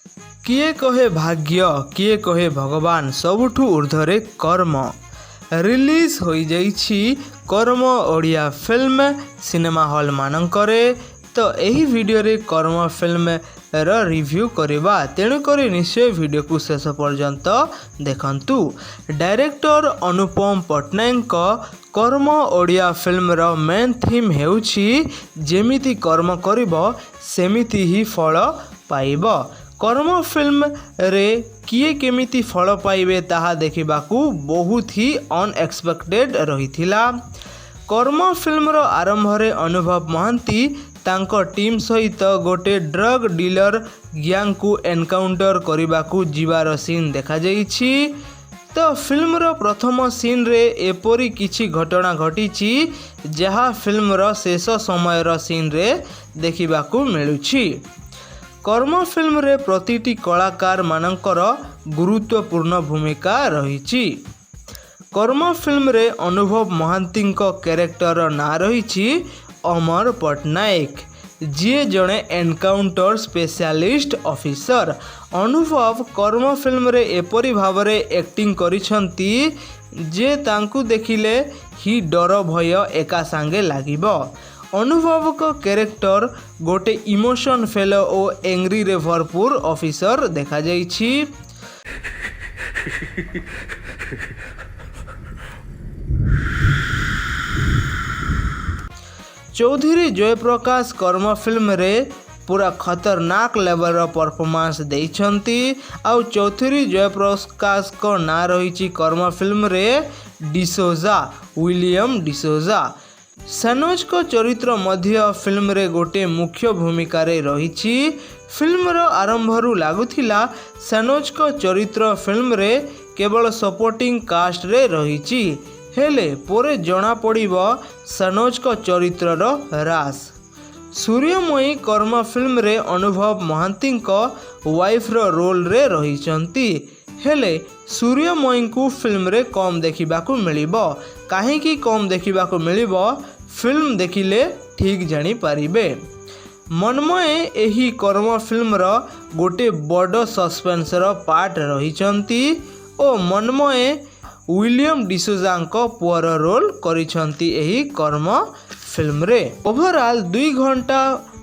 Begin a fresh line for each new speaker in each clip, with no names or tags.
किए कहे भाग्य किए कहे भगवान सबुठु ऊर्ध्वरे कर्म रिलीज हो जाइछि कर्म ओडिया फिल्म सिनेमा हॉल मानकरे। तो यही वीडियो रे कर्म फिल्म रो रिव्यू करवा तेणुक निश्चय वीडियो को शेष पर्यंत देखंतु। डायरेक्टर अनुपम पट्टनायक कर्म ओडिया फिल्म रो मेन थीम हेउछि जेमिति कर्म करिबो सेमिति ही फल पाइब। कर्म फिल्म रे किए केमिति फल पाइबे ताहा देखिबाकू बहुत ही अनएक्सपेक्टेड रहिथिला। कर्म फिल्म रो आरंभ रे अनुभव महांती तांको टीम सहित गोटे ड्रग डीलर गैंग को एनकाउंटर करबाकू जीवार सीन देखा जाइछि। तो फिल्म रो प्रथम सीन रे एपरी किछि घटना घटिछि जहा फिल्म रो शेष समय रो सीन रे देखिबाकू मिलुछि। कर्म फिल्म रे प्रतिटी कलाकार मानकर गुरुत्वपूर्ण भूमिका रहिछि। कर्म फिल्म रे अनुभव महांती कैरेक्टर ना रहिछि अमर पट्टनायक जी जड़े एनकाउंटर स्पेशलिस्ट ऑफिसर। अनुभव कर्म फिल्म रे एपरी भाव रे एक्टिंग करिसंती जे तांकू देखिले ही डर भय एका सांगे लागिबो। अनुभव को कैरेक्टर गोटे इमोशन फेलो और एंग्री रे भरपूर ऑफिसर देखा जाइछि। चौधरी जयप्रकाश कर्म फिल्म रे पूरा खतरनाक लेवल परफॉर्मेंस देइछंती। आउ चौधरी जयप्रकाश को ना रही कर्म फिल्म रे डिसोजा विलियम डिसोजा। सनोज को चरित्र मध्य फिल्म रे गोटे मुख्य भूमिका रे रहिछि। फिल्म रो आरंभ रु लागुथिला सनोज को चरित्र फिल्म रे केवल सपोर्टिंग कास्ट रे रहिछि हेले पोरे जना पड़िबो सनोज को चरित्र रो रास। सूर्यमयी कर्म फिल्म रे अनुभव महांती को वाइफ रो रोल रे रहिचंती हेले सूर्यमयी को फिल्म रे कम देखिबाकू मिलिबो। काहेकि कम देखिबाकू मिलिबो फिल्म देखिले ठीक जानी पारिबे। मनमय एही कर्म फिल्म रो गोटे बड़ सस्पेंस रो पार्ट रहिचंती ओ मनमय विलियम डिसोजांको पुअर रोल करिसंती एही कर्म फिल्म रे। ओवरऑल 2 घंटा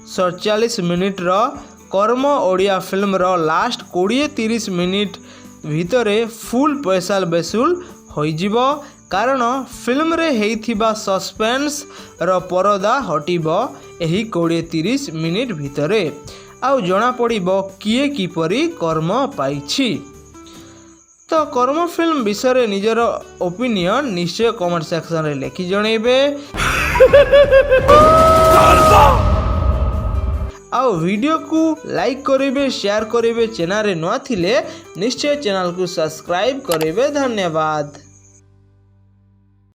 47 मिनिट रो कर्म ओडिया फिल्म रो लास्ट 20-30 मिनिट भितरे फुल पैसा वसूल होइजिबो कारण फिल्म रे हेइथिबा सस्पेंस रो परदा हटिबो एही 20-30 मिनिट भितरे। आउ जना पड़िबो किए किपरि कर्म पाइछि। तो कर्म फिल्म विषय निजर ओपिनियन निश्चय कमेंट सेक्शन रे लिखि जणैबे। आउ वीडियो को लाइक करेंगे शेयर करेंगे चैनल रे नवा थिले निश्चय चैनल को सब्सक्राइब करेंगे। धन्यवाद।